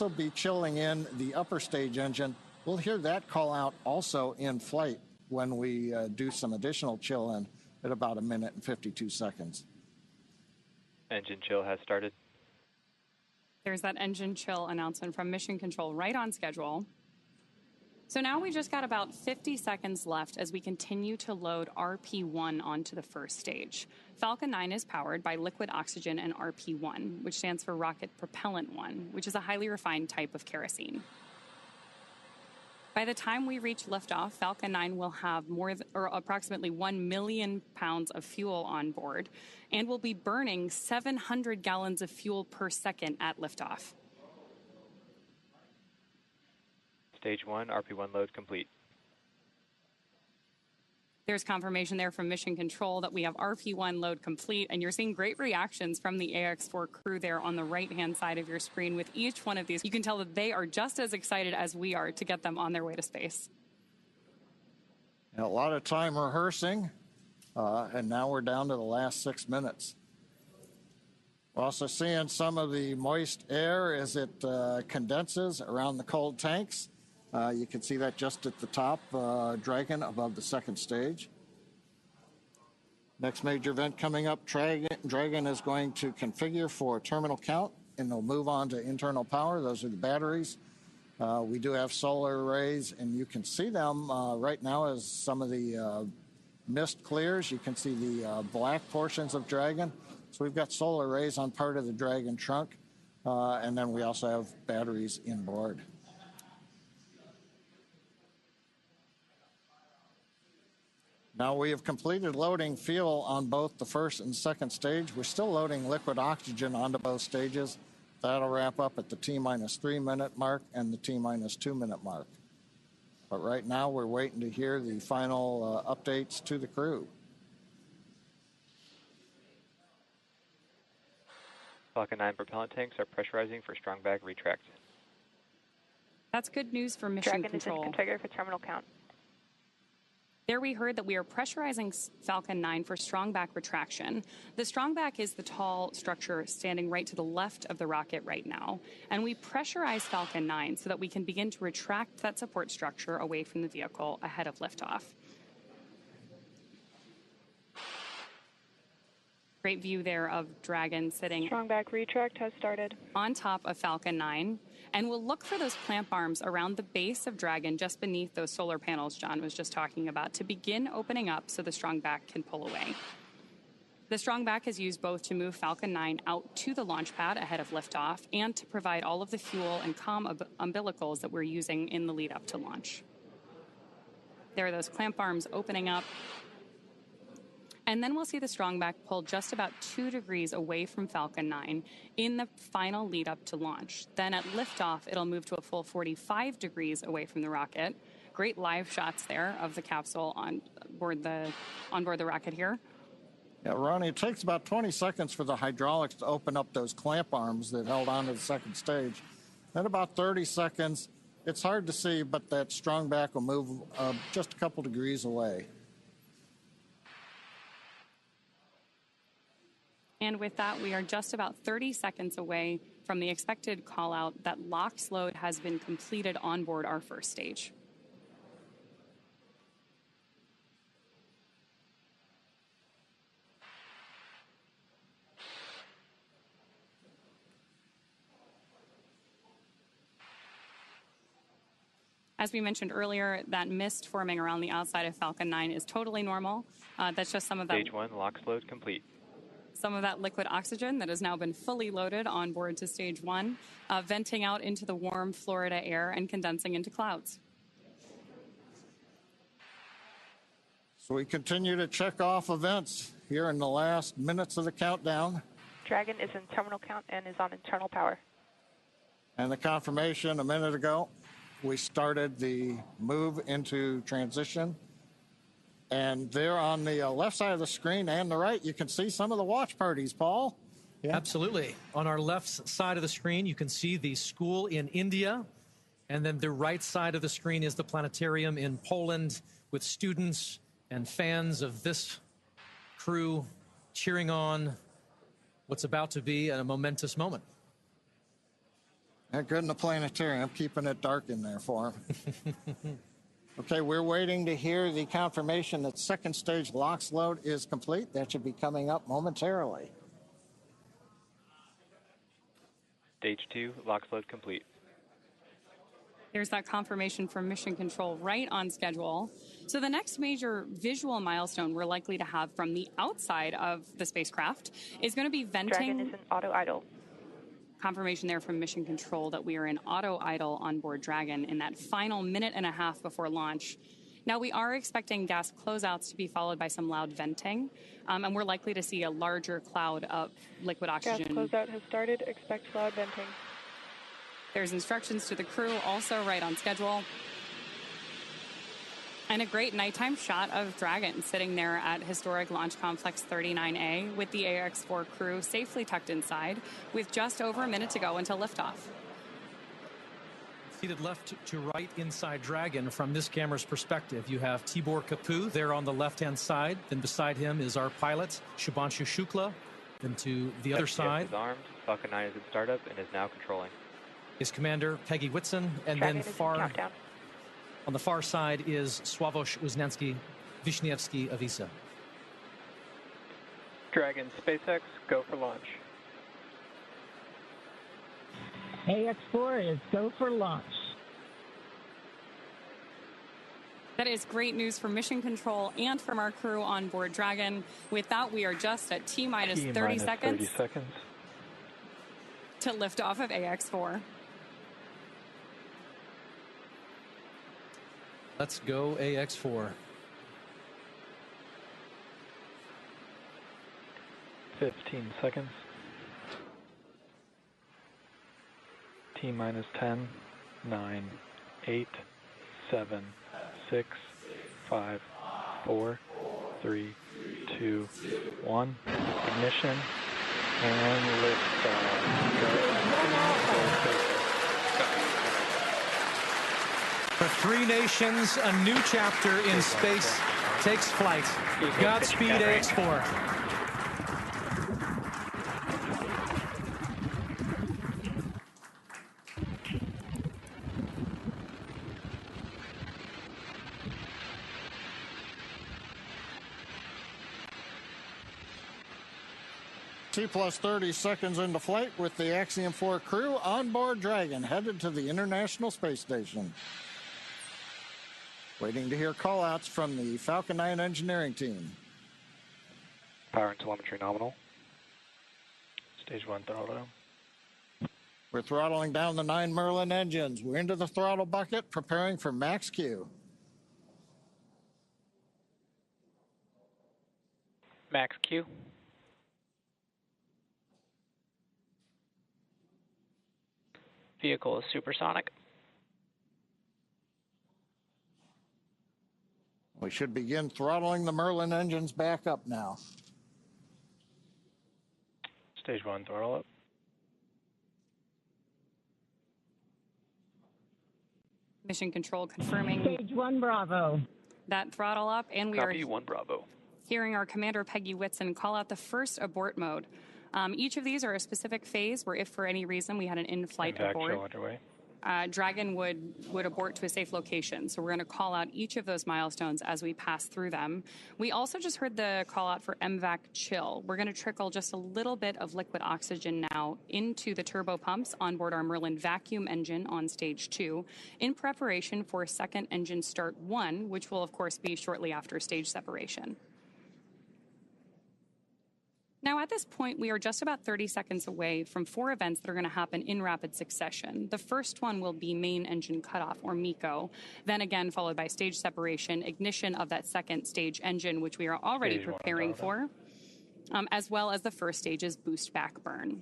also be chilling in the upper stage engine. We'll hear that call out also in flight when we do some additional chill in at about 1 minute and 52 seconds. Engine chill has started. There's that engine chill announcement from Mission Control, right on schedule. So now we just got about 50 seconds left as we continue to load RP1 onto the first stage. Falcon 9 is powered by liquid oxygen and RP1, which stands for Rocket Propellant 1, which is a highly refined type of kerosene. By the time we reach liftoff, Falcon 9 will have approximately 1 million pounds of fuel on board and will be burning 700 gallons of fuel per second at liftoff. Stage 1, RP1 load complete. There's confirmation there from Mission Control that we have RP1 load complete, and you're seeing great reactions from the AX4 crew there on the right-hand side of your screen with each one of these. You can tell that they are just as excited as we are to get them on their way to space. A lot of time rehearsing, and now we're down to the last 6 minutes. We're also seeing some of the moist air as it condenses around the cold tanks. You can see that just at the top, Dragon above the second stage. Next major event coming up, Dragon is going to configure for terminal count, and they'll move on to internal power. Those are the batteries. We do have solar arrays, and you can see them right now as some of the mist clears. You can see the black portions of Dragon. So we've got solar arrays on part of the Dragon trunk, and then we also have batteries inboard. Now we have completed loading fuel on both the first and second stage. We're still loading liquid oxygen onto both stages. That'll wrap up at the T-3 minute mark and the T-2 minute mark. But right now we're waiting to hear the final updates to the crew. Falcon 9 propellant tanks are pressurizing for strong bag retract. That's good news for Mission Control. Dragon is in configure for terminal count. There we heard that we are pressurizing Falcon 9 for strong back retraction. The strong back is the tall structure standing right to the left of the rocket right now. And we pressurize Falcon 9 so that we can begin to retract that support structure away from the vehicle ahead of liftoff. Great view there of Dragon sitting. Strong back retract has started. On top of Falcon 9. And we'll look for those clamp arms around the base of Dragon just beneath those solar panels John was just talking about to begin opening up so the strong back can pull away. The strong back is used both to move Falcon 9 out to the launch pad ahead of liftoff and to provide all of the fuel and comm umbilicals that we're using in the lead up to launch. There are those clamp arms opening up. And then we'll see the strong back pull just about 2 degrees away from Falcon 9 in the final lead up to launch. Then at liftoff, it'll move to a full 45 degrees away from the rocket. Great live shots there of the capsule on board the rocket here. Yeah, Ronnie, it takes about 20 seconds for the hydraulics to open up those clamp arms that held on to the second stage. Then about 30 seconds, it's hard to see, but that strong back will move just a couple degrees away. And with that, we are just about 30 seconds away from the expected call out that LOX load has been completed on board our first stage. As we mentioned earlier, that mist forming around the outside of Falcon 9 is totally normal. That's just some of that. Stage 1, LOX load complete. Some of that liquid oxygen that has now been fully loaded on board to stage 1, venting out into the warm Florida air and condensing into clouds. So we continue to check off events here in the last minutes of the countdown. Dragon is in terminal count and is on internal power. And the confirmation a minute ago, we started the move into transition. And there on the left side of the screen and the right, you can see some of the watch parties, Paul. Yeah. Absolutely. On our left side of the screen, you can see the school in India. And then the right side of the screen is the planetarium in Poland with students and fans of this crew cheering on what's about to be a momentous moment. Good in the planetarium, keeping it dark in there for him. Okay, we're waiting to hear the confirmation that second stage LOX load is complete. That should be coming up momentarily. Stage 2, LOX load complete. There's that confirmation from Mission Control right on schedule. So the next major visual milestone we're likely to have from the outside of the spacecraft is going to be venting. Dragon is in auto idle. Confirmation there from Mission Control that we are in auto idle on board Dragon in that final minute and a half before launch. Now, we are expecting gas closeouts to be followed by some loud venting, and we're likely to see a larger cloud of liquid oxygen. Gas closeout has started. Expect loud venting. There's instructions to the crew, also right on schedule. And a great nighttime shot of Dragon sitting there at historic Launch Complex 39A with the AX-4 crew safely tucked inside with just over a minute to go until liftoff. Seated left to right inside Dragon from this camera's perspective, you have Tibor Kapu there on the left-hand side. Then beside him is our pilot, Shubhanshu Shukla. Then to the other side is armed. Falcon 9 is in startup and is now controlling. Is Commander Peggy Whitson, and Dragon then on the far side is Sławosz Wisniewski of ESA. Dragon, SpaceX, go for launch. AX-4 is go for launch. That is great news for Mission Control and from our crew on board Dragon. With that, we are just at T-minus 30 seconds to lift off of AX-4. Let's go AX-4. 15 seconds. T-minus 10, 9, 8, 7, 6, 5, 4, 3, 2, 1. Ignition and liftoff. For three nations, a new chapter in space takes flight. Godspeed, AX-4. T plus 30 seconds into flight with the Axiom-4 crew on board Dragon, headed to the International Space Station. Waiting to hear call-outs from the Falcon 9 engineering team. Power and telemetry nominal. Stage 1 throttle. We're throttling down the 9 Merlin engines. We're into the throttle bucket, preparing for max Q. Max Q. Vehicle is supersonic. We should begin throttling the Merlin engines back up now. Stage 1 throttle up. Mission Control confirming Stage 1 Bravo. that throttle up, and we Copy, are 1 Bravo. hearing our Commander Peggy Whitson call out the first abort mode. Each of these are a specific phase where if for any reason we had an in-flight abort, underway. Dragon would abort to a safe location. So we're going to call out each of those milestones as we pass through them. We also just heard the call out for MVAC chill. We're going to trickle just a little bit of liquid oxygen now into the turbo pumps on board our Merlin vacuum engine on stage 2 in preparation for second engine start 1, which will of course be shortly after stage separation. Now, at this point, we are just about 30 seconds away from 4 events that are going to happen in rapid succession. The first one will be main engine cutoff, or MECO, then again followed by stage separation, ignition of that second stage engine, which we are already preparing for, as well as the first stage's boost back burn.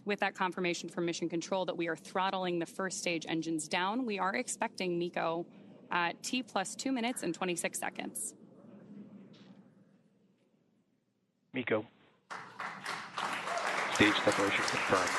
With that confirmation from Mission Control that we are throttling the first stage engines down, we are expecting MECO at T plus 2 minutes and 26 seconds. MECO. Stage separation confirmed.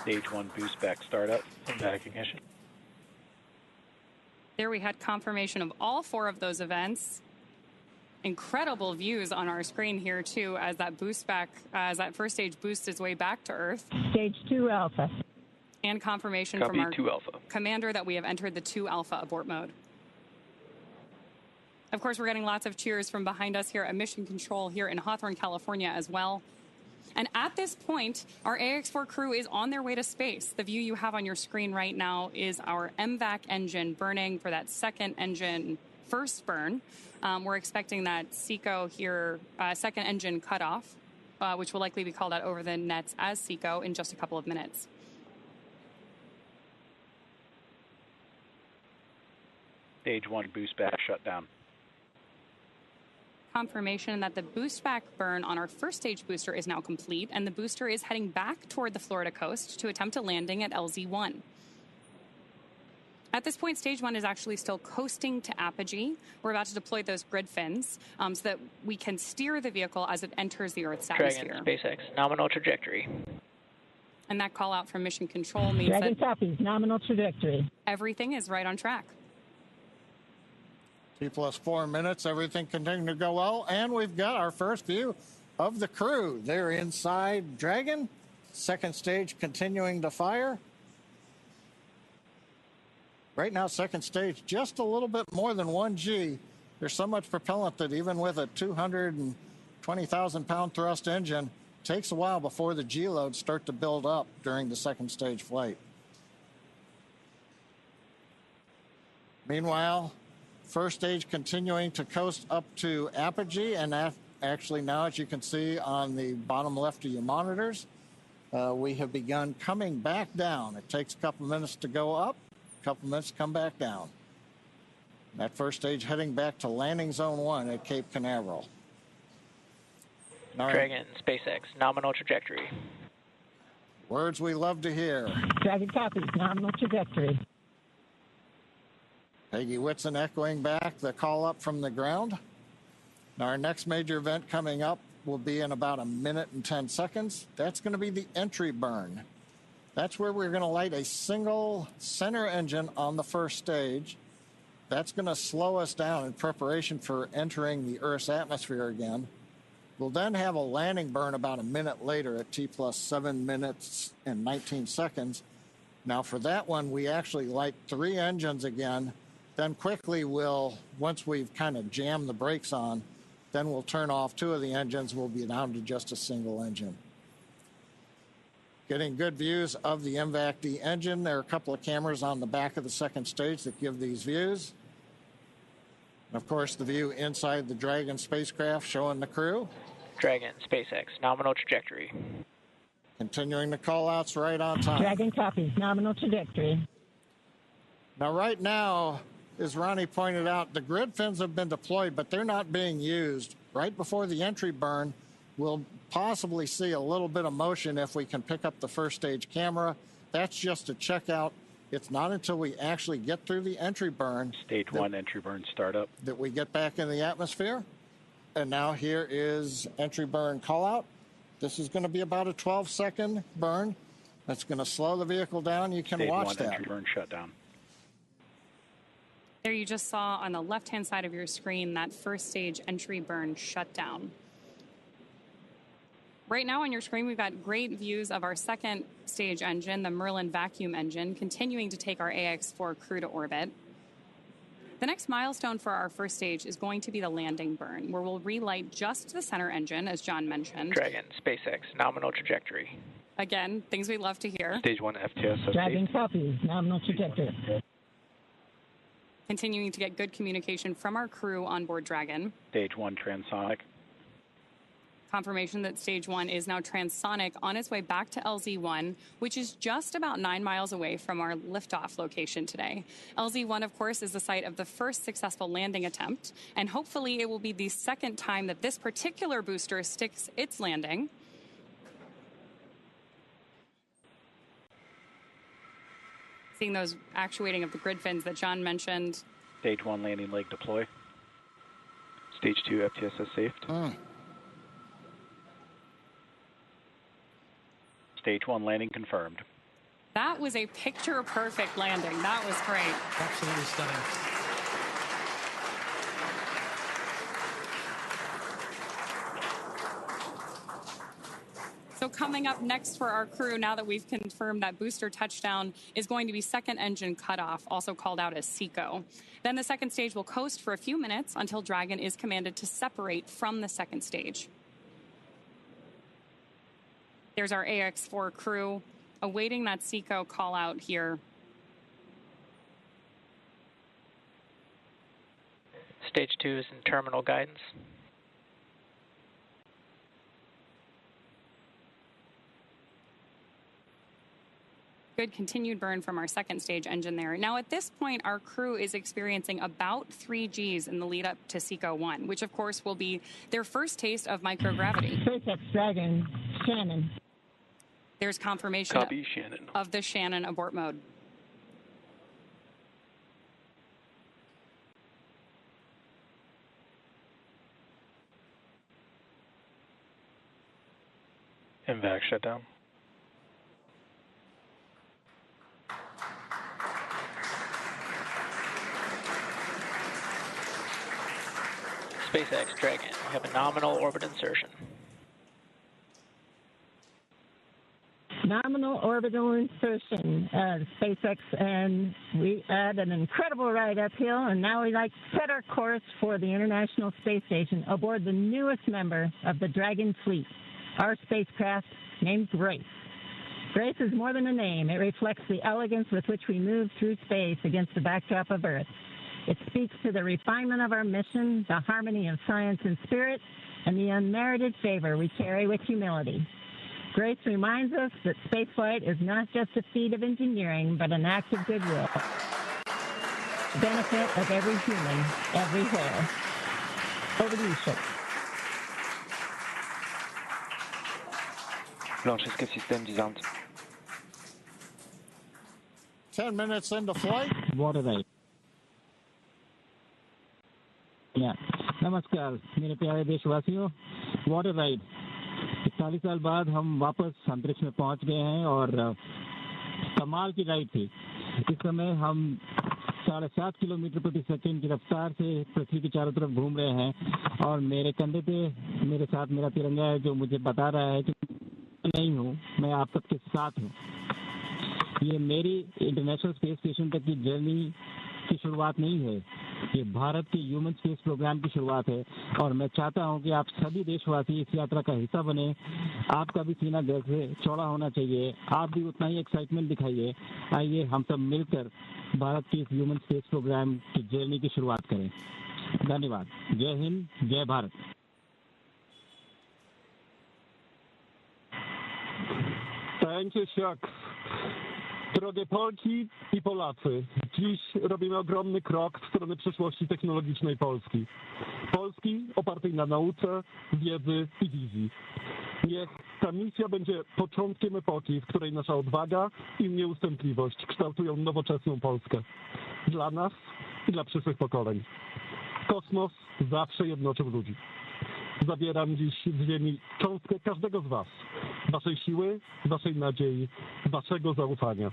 Stage 1 boost back startup and back ignition. There we had confirmation of all 4 of those events. incredible views on our screen here, too, as that first stage boosts its way back to Earth. Stage 2 Alpha. And confirmation Copy, from our 2 Alpha. commander that we have entered the 2 Alpha abort mode. Of course, we're getting lots of cheers from behind us here at Mission Control here in Hawthorne, California as well. And at this point, our AX-4 crew is on their way to space. The view you have on your screen right now is our MVAC engine burning for that second engine first burn. We're expecting that SECO here, second engine cutoff, which will likely be called out over the nets as SECO in just a couple of minutes. Stage 1 boost back shut down. Confirmation that the boost back burn on our first stage booster is now complete, and the booster is heading back toward the Florida coast to attempt a landing at LZ-1. At this point, stage 1 is actually still coasting to apogee. We're about to deploy those grid fins so that we can steer the vehicle as it enters the Earth's atmosphere. Dragon, SpaceX, nominal trajectory. And that call out from Mission Control means Dragon that copies, nominal trajectory. everything is right on track. T plus 4 minutes, everything continuing to go well, and we've got our first view of the crew. They're inside Dragon, second stage continuing to fire. Right now, second stage, just a little bit more than 1 G. There's so much propellant that even with a 220,000-pound thrust engine, it takes a while before the G loads start to build up during the second stage flight. Meanwhile, first stage continuing to coast up to apogee, and actually now, as you can see on the bottom left of your monitors, we have begun coming back down. It takes a couple minutes to go up, a couple minutes to come back down. That first stage heading back to landing zone 1 at Cape Canaveral. All right. Dragon, SpaceX, nominal trajectory. Words we love to hear. Dragon copies, nominal trajectory. Peggy Whitson echoing back the call up from the ground. Now, our next major event coming up will be in about 1 minute and 10 seconds. That's going to be the entry burn. That's where we're going to light a single center engine on the first stage. That's going to slow us down in preparation for entering the Earth's atmosphere again. We'll then have a landing burn about 1 minute later at T plus 7 minutes and 19 seconds. Now, for that one, we actually light 3 engines again. Then quickly once we've kind of jammed the brakes on, then we'll turn off 2 of the engines. We'll be down to just a single engine. Getting good views of the MVAC-D engine. There are a couple of cameras on the back of the second stage that give these views. And of course, the view inside the Dragon spacecraft showing the crew. Dragon, SpaceX, nominal trajectory. Continuing the call-outs right on time. Dragon copies, nominal trajectory. Now, right now, as Ronnie pointed out, the grid fins have been deployed, but they're not being used. Right before the entry burn, we'll possibly see a little bit of motion if we can pick up the first stage camera. That's just to check out. It's not until we actually get through the entry burn. Stage 1 entry burn startup. That we get back in the atmosphere. And now here is entry burn call out. This is going to be about a 12-second burn. That's going to slow the vehicle down. You can watch that. Stage 1 entry burn shutdown. There you just saw on the left-hand side of your screen that first stage entry burn shutdown. Right now on your screen, we've got great views of our second stage engine, the Merlin vacuum engine, continuing to take our AX-4 crew to orbit. The next milestone for our first stage is going to be the landing burn, where we'll relight just the center engine, as John mentioned. Dragon, SpaceX, nominal trajectory. Again, things we love to hear. Stage 1 FTS. Dragon copies, nominal trajectory. Continuing to get good communication from our crew on board Dragon. Stage 1 transonic. Confirmation that stage 1 is now transonic on its way back to LZ-1, which is just about 9 miles away from our liftoff location today. LZ-1, of course, is the site of the first successful landing attempt, and hopefully it will be the second time that this particular booster sticks its landing. Seeing those actuating of the grid fins that John mentioned. Stage 1 landing leg deploy. Stage 2 FTSS saved. Stage 1 landing confirmed. That was a picture-perfect landing. That was great. Absolutely stunning. So coming up next for our crew, now that we've confirmed that booster touchdown, is going to be second engine cutoff, also called out as SECO. Then the second stage will coast for a few minutes until Dragon is commanded to separate from the second stage. There's our AX-4 crew awaiting that SECO call out here. Stage 2 is in terminal guidance. Good continued burn from our second stage engine there. Now, at this point, our crew is experiencing about 3 Gs in the lead up to SECO 1, which, of course, will be their first taste of microgravity. SpaceX Dragon, Shannon. There's confirmation Copy, Shannon. of the Shannon abort mode. MVAC shutdown. SpaceX Dragon, we have a nominal orbit insertion. Nominal orbital insertion, SpaceX, and we had an incredible ride uphill, and now we like to set our course for the International Space Station aboard the newest member of the Dragon fleet, our spacecraft named Grace. Grace is more than a name. It reflects the elegance with which we move through space against the backdrop of Earth. It speaks to the refinement of our mission, the harmony of science and spirit, and the unmerited favor we carry with humility. Grace reminds us that spaceflight is not just a feat of engineering, but an act of goodwill. The benefit of every human, everywhere. Over to you, Chip. Launch escape system disarmed. 10 minutes into flight. Water ride. नमस्कार मेरे प्यारे देशवासियों, water ride 41 साल बाद हम वापस अंतरिक्ष में पहुंच गए हैं और कमाल की राइड थी। इस समय हम 7.5 किलोमीटर प्रति सेकंड की रफ्तार से पृथ्वी के चारों तरफ घूम रहे हैं और मेरे कंधे पे मेरे साथ मेरा तिरंगा है जो मुझे बता रहा है कि नहीं हूँ, मैं आप सबके साथ हूँ। ये मेरी इंटरनेशनल स्पेस स्टेशन तक की जर्नी की शुरुआत नहीं है, ये भारत के ह्यूमन स्पेस प्रोग्राम की शुरुआत है और मैं चाहता हूं कि आप सभी देशवासी इस यात्रा का हिस्सा बने। आपका भी सीना गर्व से चौड़ा होना चाहिए, आप भी उतना ही एक्साइटमेंट दिखाइए। आइए हम सब मिलकर भारत के इस ह्यूमन स्पेस प्रोग्राम की जर्नी की शुरुआत करें। धन्यवाद। जय हिंद, जय Bharat. Thank you, Chuck. Drogie Polki i Polacy, dziś robimy ogromny krok w stronę przyszłości technologicznej Polski. Polski opartej na nauce, wiedzy i wizji. Niech ta misja będzie początkiem epoki, w której nasza odwaga i nieustępliwość kształtują nowoczesną Polskę. Dla nas i dla przyszłych pokoleń. Kosmos zawsze jednoczył ludzi. Zabieram dziś z ziemi cząstkę każdego z was. Waszej siły, waszej nadziei, waszego zaufania.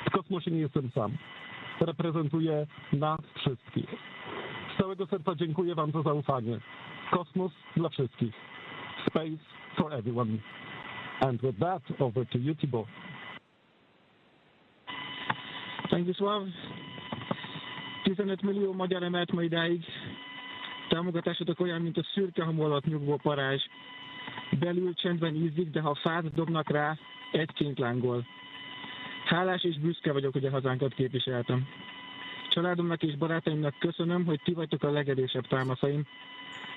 W kosmosie nie jestem sam. Reprezentuję nas wszystkich. Z całego serca dziękuję wam za zaufanie. Kosmos dla wszystkich. Space for everyone. And with that, over to you, Thibault. Thank you, Sław. 15 millió magyar emelt ma idáig. Támogatásotok olyan, mint a szürke hamu alatt nyugvó parázs. Belül csendben ízik, de ha fát dobnak rá, egyként lángol. Hálás és büszke vagyok, hogy a hazánkat képviseltem. Családomnak és barátaimnak köszönöm, hogy ti vagytok a legerősebb támaszaim.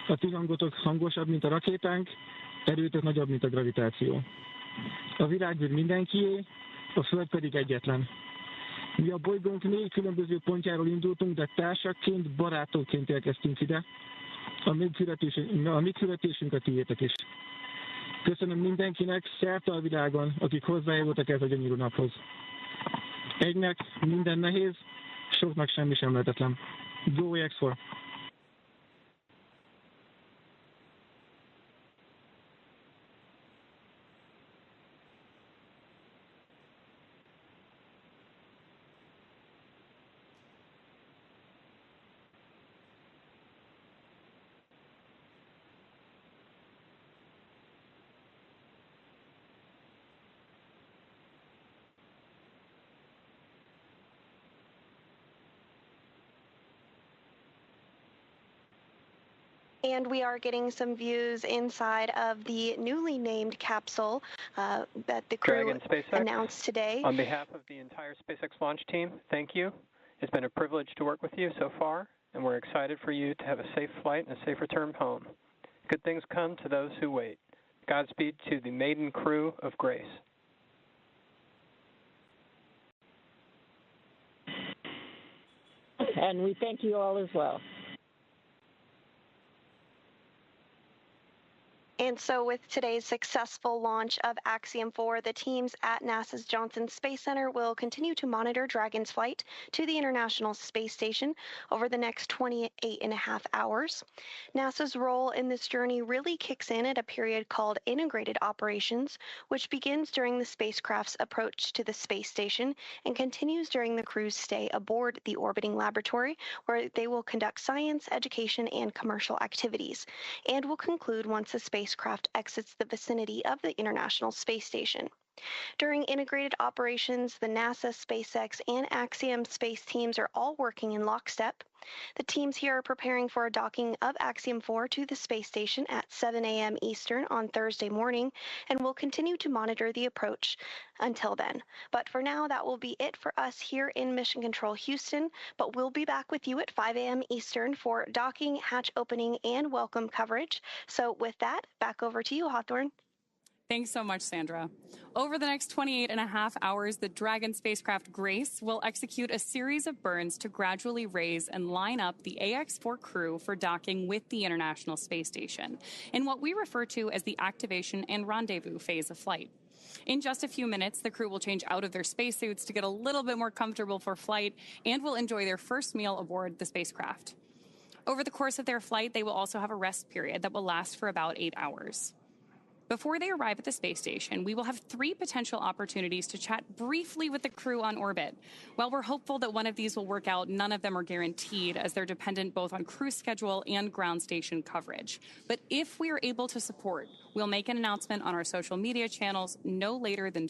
A ti hangotok hangosabb, mint a rakétánk, erőtök nagyobb, mint a gravitáció. A világűr mindenkié, a Föld pedig egyetlen. Mi a bolygónk 4 különböző pontjáról indultunk, de társakként, barátokként érkeztünk ide. A mi születésünk a tiétek is. Köszönöm mindenkinek szerte a világon, akik hozzájárultak ez a gyönyörű naphoz. Egynek minden nehéz, soknak semmi sem lehetetlen. Go AX4! And we are getting some views inside of the newly named capsule that the crew Dragon SpaceX, announced today. On behalf of the entire SpaceX launch team, thank you. It's been a privilege to work with you so far, and we're excited for you to have a safe flight and a safe return home. Good things come to those who wait. Godspeed to the maiden crew of Grace. And we thank you all as well. And so with today's successful launch of Axiom-4, the teams at NASA's Johnson Space Center will continue to monitor Dragon's flight to the International Space Station over the next 28.5 hours. NASA's role in this journey really kicks in at a period called integrated operations, which begins during the spacecraft's approach to the space station and continues during the crew's stay aboard the orbiting laboratory, where they will conduct science, education, and commercial activities, and will conclude once the spacecraft exits the vicinity of the International Space Station. During integrated operations, the NASA, SpaceX, and Axiom space teams are all working in lockstep. The teams here are preparing for a docking of Axiom-4 to the space station at 7 a.m. Eastern on Thursday morning, and will continue to monitor the approach until then. But for now, that will be it for us here in Mission Control Houston, but we'll be back with you at 5 a.m. Eastern for docking, hatch opening, and welcome coverage. So with that, back over to you, Hawthorne. Thanks so much, Sandra. Over the next 28.5 hours, the Dragon spacecraft Grace will execute a series of burns to gradually raise and line up the AX-4 crew for docking with the International Space Station in what we refer to as the activation and rendezvous phase of flight. In just a few minutes, the crew will change out of their spacesuits to get a little bit more comfortable for flight and will enjoy their first meal aboard the spacecraft. Over the course of their flight, they will also have a rest period that will last for about 8 hours. Before they arrive at the space station, we will have 3 potential opportunities to chat briefly with the crew on orbit. While we're hopeful that one of these will work out, none of them are guaranteed, as they're dependent both on crew schedule and ground station coverage. But if we are able to support, we'll make an announcement on our social media channels no later than